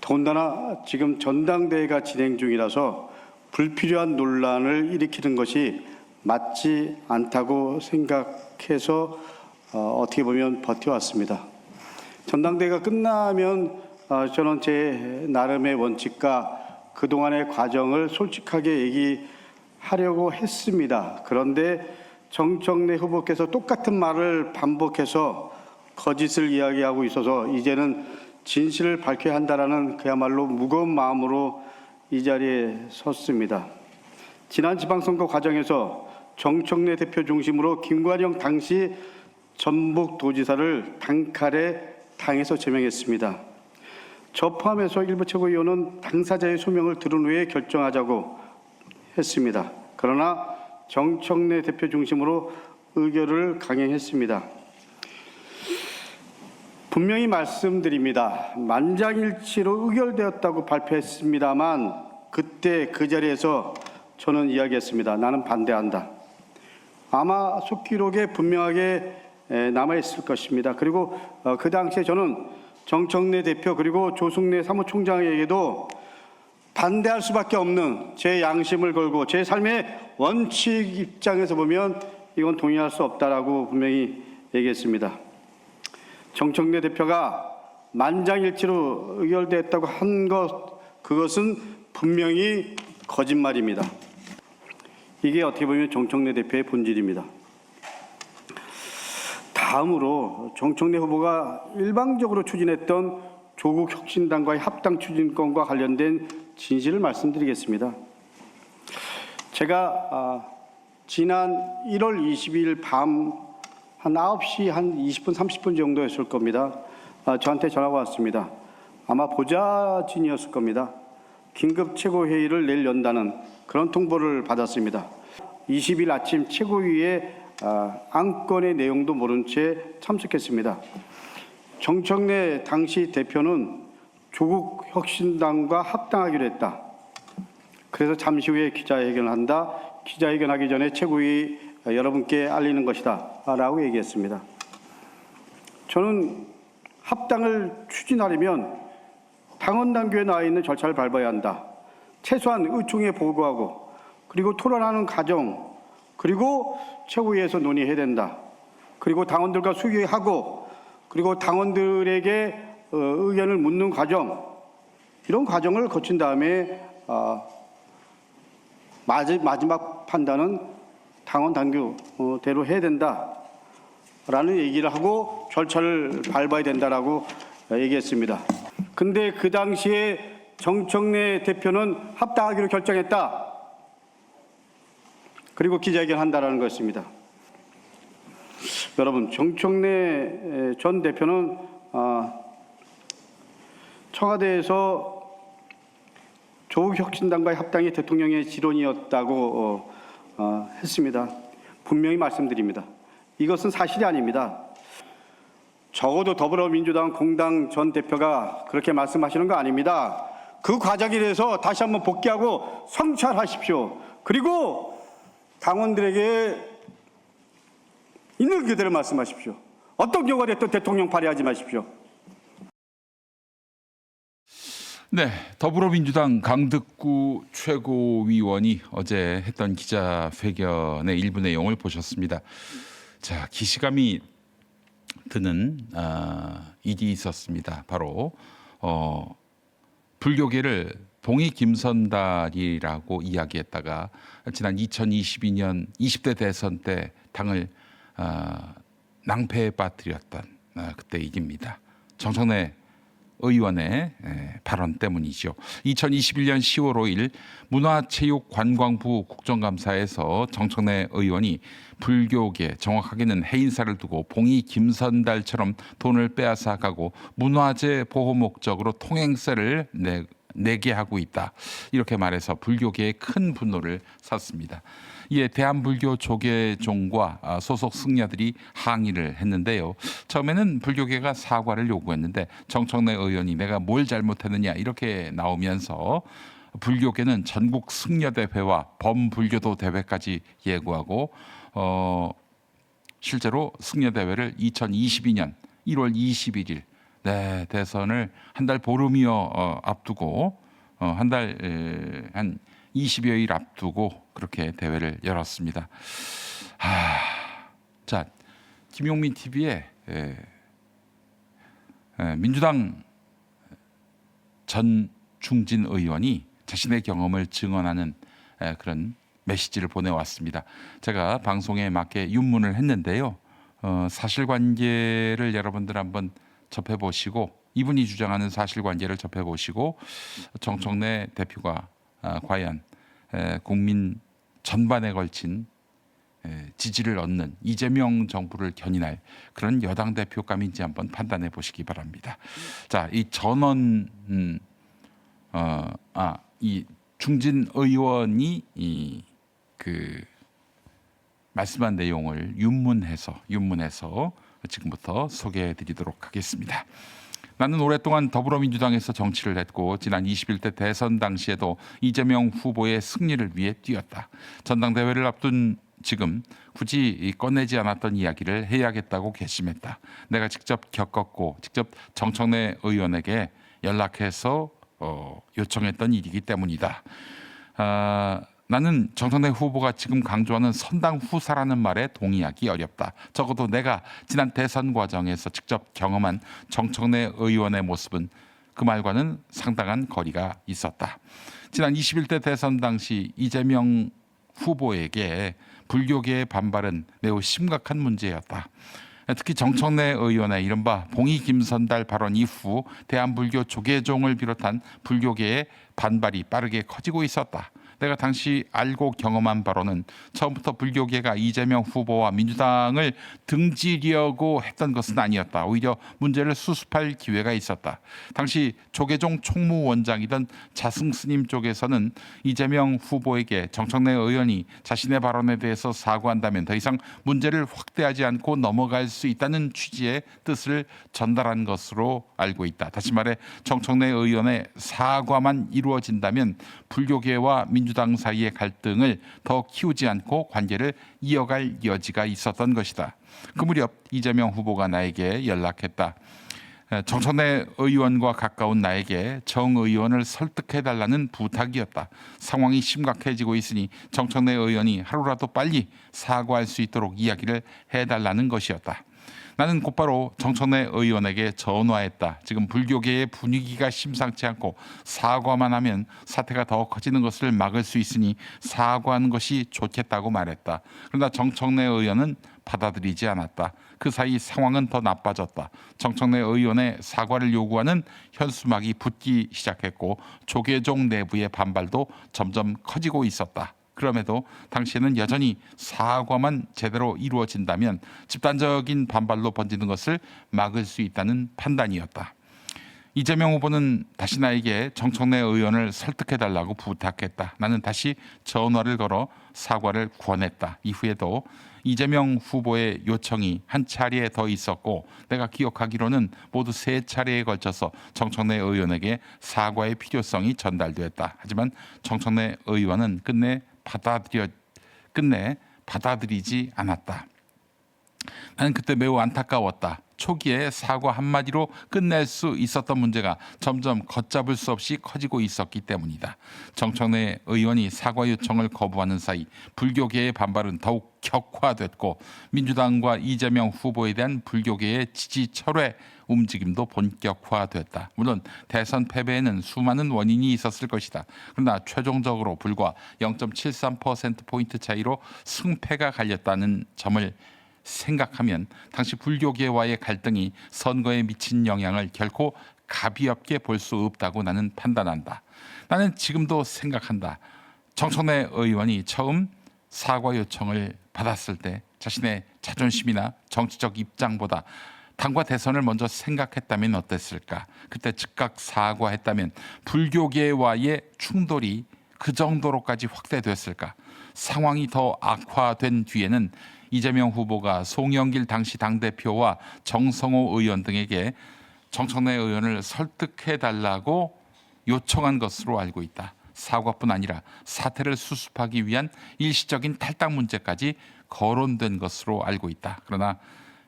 더군다나 지금 전당대회가 진행 중이라서 불필요한 논란을 일으키는 것이 맞지 않다고 생각해서 어떻게 보면 버텨왔습니다. 전당대회가 끝나면 저는 제 나름의 원칙과 그동안의 과정을 솔직하게 얘기하려고 했습니다. 그런데 정청래 후보께서 똑같은 말을 반복해서 거짓을 이야기하고 있어서 이제는 진실을 밝혀야 한다라는 그야말로 무거운 마음으로 이 자리에 섰습니다. 지난 지방선거 과정에서 정청래 대표 중심으로 김관영 당시 전북도지사를 단칼에 당에서 제명했습니다. 저 포함해서 일부 최고위원은 당사자의 소명을 들은 후에 결정하자고 했습니다. 그러나 정청래 대표 중심으로 의결을 강행했습니다. 분명히 말씀드립니다. 만장일치로 의결되었다고 발표했습니다만 그때 그 자리에서 저는 이야기했습니다. 나는 반대한다. 아마 속기록에 분명하게 남아있을 것입니다. 그리고 그 당시에 저는 정청래 대표 그리고 조승래 사무총장에게도 반대할 수밖에 없는 제 양심을 걸고 제 삶의 원칙 입장에서 보면 이건 동의할 수 없다라고 분명히 얘기했습니다. 정청래 대표가 만장일치로 의결됐다고 한 그것은 분명히 거짓말입니다. 이게 어떻게 보면 정청래 대표의 본질입니다. 다음으로 정청래 후보가 일방적으로 추진했던 조국 혁신당과의 합당 추진권과 관련된 진실을 말씀드리겠습니다. 제가 지난 1월 20일 밤 한 9시 한 20분, 30분 정도였을 겁니다. 저한테 전화가 왔습니다. 아마 보좌진이었을 겁니다. 긴급 최고회의를 내일 연다는 그런 통보를 받았습니다. 20일 아침 최고위에 안건의 내용도 모른 채 참석했습니다. 정청래 당시 대표는 조국 혁신당과 합당하기로 했다. 그래서 잠시 후에 기자회견을 한다. 기자회견하기 전에 최고위 여러분께 알리는 것이다 라고 얘기했습니다. 저는 합당을 추진하려면 당원 당규에 나와 있는 절차를 밟아야 한다. 최소한 의총에 보고하고 그리고 토론하는 과정 그리고 최고위에서 논의해야 된다. 그리고 당원들과 수기하고 그리고 당원들에게 의견을 묻는 과정 이런 과정을 거친 다음에 마지막 판단은 당원 당규대로 해야 된다라는 얘기를 하고 절차를 밟아야 된다라고 얘기했습니다. 근데 그 당시에 정청래 대표는 합당하기로 결정했다. 그리고 기자회견 한다라는 것입니다. 여러분, 정청래 전 대표는 청와대에서 조국 혁신당과의 합당이 대통령의 지론이었다고 했습니다. 분명히 말씀드립니다. 이것은 사실이 아닙니다. 적어도 더불어민주당 공당 전 대표가 그렇게 말씀하시는 거 아닙니다. 그 과정에 대해서 다시 한번 복귀하고 성찰하십시오. 그리고 당원들에게 있는 그대로 말씀하십시오. 어떤 경우가 됐든 대통령 발의하지 마십시오. 네, 더불어민주당 강득구 최고위원이 어제 했던 기자회견의 일부 내용을 보셨습니다. 자, 기시감이 드는 일이 있었습니다. 바로 불교계를 봉이 김선달이라고 이야기했다가 지난 2022년 20대 대선 때 당을 낭패에 빠뜨렸던 그때 일입니다. 정청래 의원의 발언 때문이죠. 2021년 10월 5일 문화체육관광부 국정감사에서 정청래 의원이 불교계, 정확하게는 해인사를 두고 봉이 김선달처럼 돈을 빼앗아 가고 문화재 보호 목적으로 통행세를 내게 하고 있다. 이렇게 말해서 불교계에 큰 분노를 샀습니다. 이에 대한불교 조계종과 소속 승려들이 항의를 했는데요. 처음에는 불교계가 사과를 요구했는데 정청래 의원이 내가 뭘 잘못했느냐 이렇게 나오면서 불교계는 전국 승려대회와 범불교도 대회까지 예고하고 실제로 승려대회를 2022년 1월 21일 네, 대선을 한 달 보름여 앞두고 한 20여일 앞두고 그렇게 대회를 열었습니다. 자, 김용민 TV에 민주당 전 중진 의원이 자신의 경험을 증언하는 그런 메시지를 보내왔습니다. 제가 방송에 맞게 윤문을 했는데요. 사실관계를 여러분들 한번 접해보시고 이분이 주장하는 사실관계를 접해보시고 정청래 대표가 과연 국민 전반에 걸친 지지를 얻는 이재명 정부를 견인할 그런 여당 대표감인지 한번 판단해 보시기 바랍니다. 자, 이 전원 이 중진 의원이 그 말씀한 내용을 윤문해서 지금부터 소개해 드리도록 하겠습니다. 나는 오랫동안 더불어민주당에서 정치를 했고 지난 21대 대선 당시에도 이재명 후보의 승리를 위해 뛰었다. 전당대회를 앞둔 지금 굳이 꺼내지 않았던 이야기를 해야겠다고 결심했다. 내가 직접 겪었고 직접 정청래 의원에게 연락해서 요청했던 일이기 때문이다. 나는 정청래 후보가 지금 강조하는 선당 후사라는 말에 동의하기 어렵다. 적어도 내가 지난 대선 과정에서 직접 경험한 정청래 의원의 모습은 그 말과는 상당한 거리가 있었다. 지난 21대 대선 당시 이재명 후보에게 불교계의 반발은 매우 심각한 문제였다. 특히 정청래 의원의 이른바 봉이 김선달 발언 이후 대한불교 조계종을 비롯한 불교계의 반발이 빠르게 커지고 있었다. 내가 당시 알고 경험한 바로는 처음부터 불교계가 이재명 후보와 민주당을 등지려고 했던 것은 아니었다. 오히려 문제를 수습할 기회가 있었다. 당시 조계종 총무원장이던 자승스님 쪽에서는 이재명 후보에게 정청래 의원이 자신의 발언에 대해서 사과한다면 더 이상 문제를 확대하지 않고 넘어갈 수 있다는 취지의 뜻을 전달한 것으로 알고 있다. 다시 말해 정청래 의원의 사과만 이루어진다면 불교계와 민주당 사이의 갈등을 더 키우지 않고 관계를 이어갈 여지가 있었던 것이다. 그 무렵 이재명 후보가 나에게 연락했다. 정청래 의원과 가까운 나에게 정 의원을 설득해달라는 부탁이었다. 상황이 심각해지고 있으니 정청래 의원이 하루라도 빨리 사과할 수 있도록 이야기를 해달라는 것이었다. 나는 곧바로 정청래 의원에게 전화했다. 지금 불교계의 분위기가 심상치 않고 사과만 하면 사태가 더 커지는 것을 막을 수 있으니 사과하는 것이 좋겠다고 말했다. 그러나 정청래 의원은 받아들이지 않았다. 그 사이 상황은 더 나빠졌다. 정청래 의원의 사과를 요구하는 현수막이 붙기 시작했고 조계종 내부의 반발도 점점 커지고 있었다. 그럼에도 당시에는 여전히 사과만 제대로 이루어진다면 집단적인 반발로 번지는 것을 막을 수 있다는 판단이었다. 이재명 후보는 다시 나에게 정청래 의원을 설득해달라고 부탁했다. 나는 다시 전화를 걸어 사과를 권했다. 이후에도 이재명 후보의 요청이 한 차례 더 있었고 내가 기억하기로는 모두 3차례에 걸쳐서 정청래 의원에게 사과의 필요성이 전달되었다. 하지만 정청래 의원은 끝내 받아들이지 않았다. 나는 그때 매우 안타까웠다. 초기에 사과 한마디로 끝낼 수 있었던 문제가 점점 걷잡을 수 없이 커지고 있었기 때문이다. 정청래 의원이 사과 요청을 거부하는 사이 불교계의 반발은 더욱 격화됐고 민주당과 이재명 후보에 대한 불교계의 지지 철회 움직임도 본격화됐다. 물론 대선 패배에는 수많은 원인이 있었을 것이다. 그러나 최종적으로 불과 0.73%포인트 차이로 승패가 갈렸다는 점을 생각하면 당시 불교계와의 갈등이 선거에 미친 영향을 결코 가비없게 볼 수 없다고 나는 판단한다. 나는 지금도 생각한다. 정청래 의원이 처음 사과 요청을 받았을 때 자신의 자존심이나 정치적 입장보다 당과 대선을 먼저 생각했다면 어땠을까? 그때 즉각 사과했다면 불교계와의 충돌이 그 정도로까지 확대됐을까? 상황이 더 악화된 뒤에는 이재명 후보가 송영길 당시 당대표와 정성호 의원 등에게 정청래 의원을 설득해달라고 요청한 것으로 알고 있다. 사과뿐 아니라 사태를 수습하기 위한 일시적인 탈당 문제까지 거론된 것으로 알고 있다. 그러나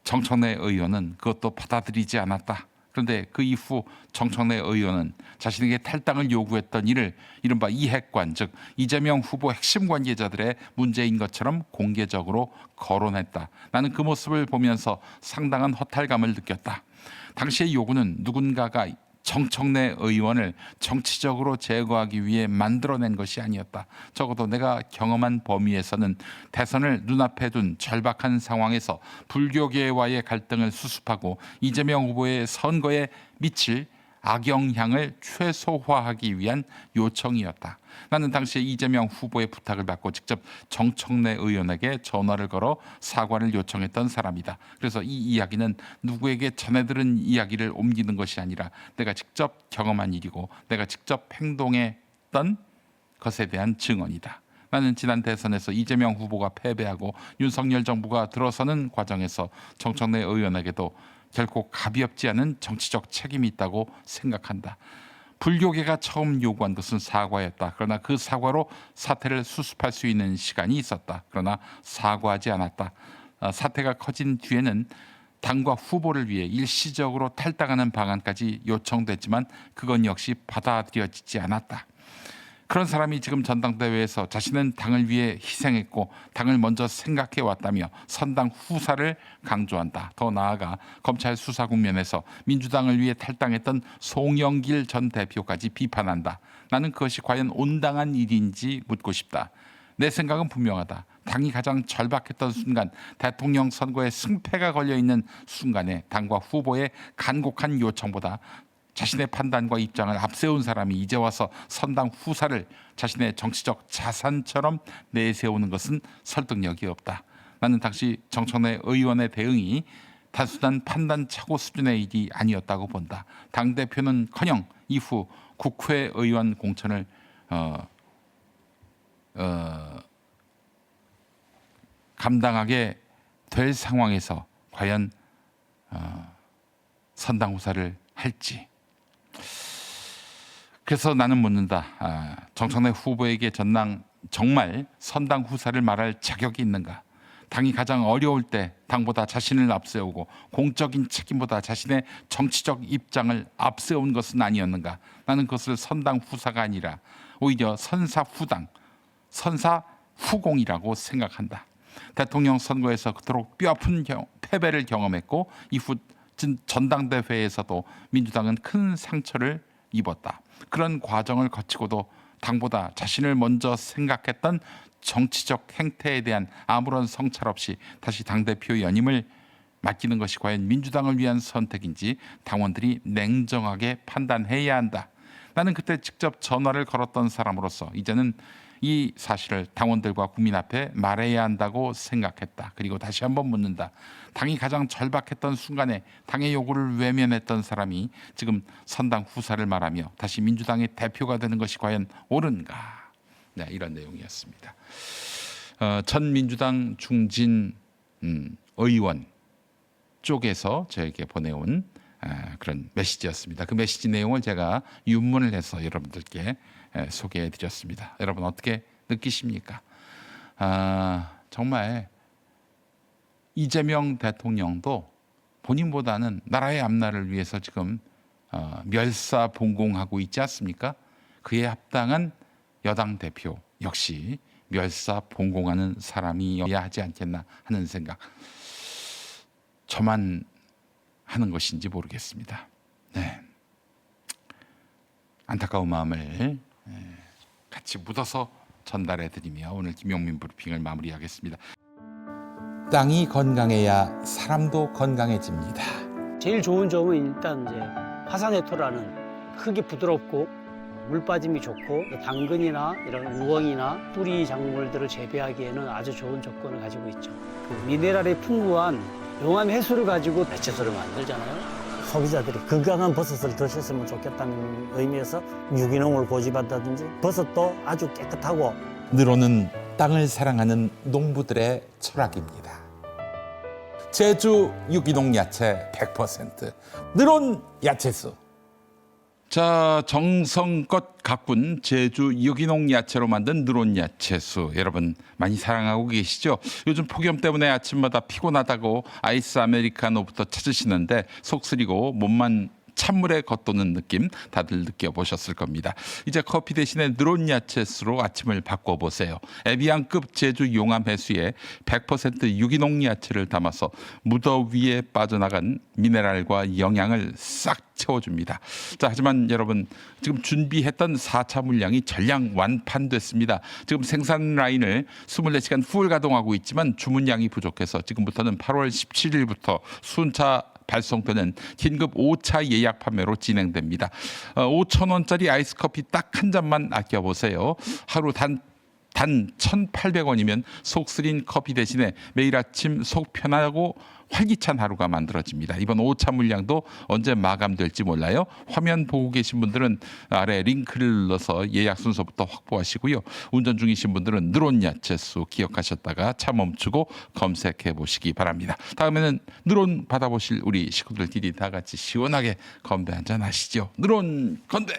정청래 의원은 그것도 받아들이지 않았다. 그런데 그 이후 정청래 의원은 자신에게 탈당을 요구했던 이를 이른바 이핵관, 즉 이재명 후보 핵심 관계자들의 문제인 것처럼 공개적으로 거론했다. 나는 그 모습을 보면서 상당한 허탈감을 느꼈다. 당시의 요구는 누군가가 정청래 의원을 정치적으로 제거하기 위해 만들어낸 것이 아니었다. 적어도 내가 경험한 범위에서는 대선을 눈앞에 둔 절박한 상황에서 불교계와의 갈등을 수습하고 이재명 후보의 선거에 미칠 악영향을 최소화하기 위한 요청이었다. 나는 당시에 이재명 후보의 부탁을 받고 직접 정청래 의원에게 전화를 걸어 사과를 요청했던 사람이다. 그래서 이 이야기는 누구에게 전해들은 이야기를 옮기는 것이 아니라 내가 직접 경험한 일이고 내가 직접 행동했던 것에 대한 증언이다. 나는 지난 대선에서 이재명 후보가 패배하고 윤석열 정부가 들어서는 과정에서 정청래 의원에게도 결코 가볍지 않은 정치적 책임이 있다고 생각한다. 불교계가 처음 요구한 것은 사과였다. 그러나 그 사과로 사태를 수습할 수 있는 시간이 있었다. 그러나 사과하지 않았다. 사태가 커진 뒤에는 당과 후보를 위해 일시적으로 탈당하는 방안까지 요청됐지만 그건 역시 받아들여지지 않았다. 그런 사람이 지금 전당대회에서 자신은 당을 위해 희생했고 당을 먼저 생각해 왔다며 선당 후사를 강조한다. 더 나아가 검찰 수사 국면에서 민주당을 위해 탈당했던 송영길 전 대표까지 비판한다. 나는 그것이 과연 온당한 일인지 묻고 싶다. 내 생각은 분명하다. 당이 가장 절박했던 순간, 대통령 선거에 승패가 걸려있는 순간에 당과 후보의 간곡한 요청보다 자신의 판단과 입장을 앞세운 사람이 이제 와서 선당 후사를 자신의 정치적 자산처럼 내세우는 것은 설득력이 없다. 나는 당시 정청래 의원의 대응이 단순한 판단 착오 수준의 일이 아니었다고 본다. 당대표는커녕 이후 국회의원 공천을 감당하게 될 상황에서 과연 선당 후사를 할지. 그래서 나는 묻는다. 정청래 후보에게 정말 선당 후사를 말할 자격이 있는가? 당이 가장 어려울 때 당보다 자신을 앞세우고 공적인 책임보다 자신의 정치적 입장을 앞세운 것은 아니었는가? 나는 그것을 선당 후사가 아니라 오히려 선사후당, 선사후공이라고 생각한다. 대통령 선거에서 그토록 뼈아픈 패배를 경험했고 이후 전당대회에서도 민주당은 큰 상처를 입었다. 그런 과정을 거치고도 당보다 자신을 먼저 생각했던 정치적 행태에 대한 아무런 성찰 없이 다시 당대표 연임을 맡기는 것이 과연 민주당을 위한 선택인지 당원들이 냉정하게 판단해야 한다. 나는 그때 직접 전화를 걸었던 사람으로서 이제는 이 사실을 당원들과 국민 앞에 말해야 한다고 생각했다. 그리고 다시 한번 묻는다. 당이 가장 절박했던 순간에 당의 요구를 외면했던 사람이 지금 선당 후사를 말하며 다시 민주당의 대표가 되는 것이 과연 옳은가? 네, 이런 내용이었습니다. 전 민주당 중진 의원 쪽에서 저에게 보내온 그런 메시지였습니다. 그 메시지 내용을 제가 윤문을 해서 여러분들께 소개해드렸습니다. 여러분 어떻게 느끼십니까? 정말 이재명 대통령도 본인보다는 나라의 앞날을 위해서 지금 멸사봉공하고 있지 않습니까? 그에 합당한 여당 대표 역시 멸사봉공하는 사람이어야 하지 않겠나 하는 생각. 저만 하는 것인지 모르겠습니다. 네. 안타까운 마음을 같이 묻어서 전달해드리며 오늘 김용민 브리핑을 마무리하겠습니다. 땅이 건강해야 사람도 건강해집니다. 제일 좋은 점은 일단 이제 화산해토라는 크기 부드럽고 물 빠짐이 좋고 당근이나 이런 우엉이나 뿌리 작물들을 재배하기에는 아주 좋은 조건을 가지고 있죠. 그 미네랄이 풍부한 용암 해수를 가지고 배채소를 만들잖아요. 소비자들이 건강한 버섯을 드셨으면 좋겠다는 의미에서 유기농을 고집한다든지 버섯도 아주 깨끗하고 늘어는 땅을 사랑하는 농부들의 철학입니다. 제주 유기농 야채 100% 늘어온 야채수. 자, 정성껏 가꾼 제주 유기농 야채로 만든 늘어온 야채수 여러분 많이 사랑하고 계시죠? 요즘 폭염 때문에 아침마다 피곤하다고 아이스 아메리카노부터 찾으시는데 속 쓰리고 몸만 찬물에 겉도는 느낌 다들 느껴보셨을 겁니다. 이제 커피 대신에 누런 야채수로 아침을 바꿔보세요. 에비앙급 제주 용암 해수에 100% 유기농 야채를 담아서 무더위에 빠져나간 미네랄과 영양을 싹 채워줍니다. 자, 하지만 여러분 지금 준비했던 4차 물량이 전량 완판됐습니다. 지금 생산 라인을 24시간 풀 가동하고 있지만 주문량이 부족해서 지금부터는 8월 17일부터 순차 발송되는 긴급 5차 예약 판매로 진행됩니다. 5,000원짜리 아이스 커피 딱 한 잔만 아껴보세요. 하루 단 1,800원이면 속 쓰린 커피 대신에 매일 아침 속 편하고 활기찬 하루가 만들어집니다. 이번 5차 물량도 언제 마감될지 몰라요. 화면 보고 계신 분들은 아래 링크를 눌러서 예약 순서부터 확보하시고요. 운전 중이신 분들은 누런 야채수 기억하셨다가 차 멈추고 검색해 보시기 바랍니다. 다음에는 누런 받아보실 우리 식구들끼리 다 같이 시원하게 건배 한잔 하시죠. 누런 건배.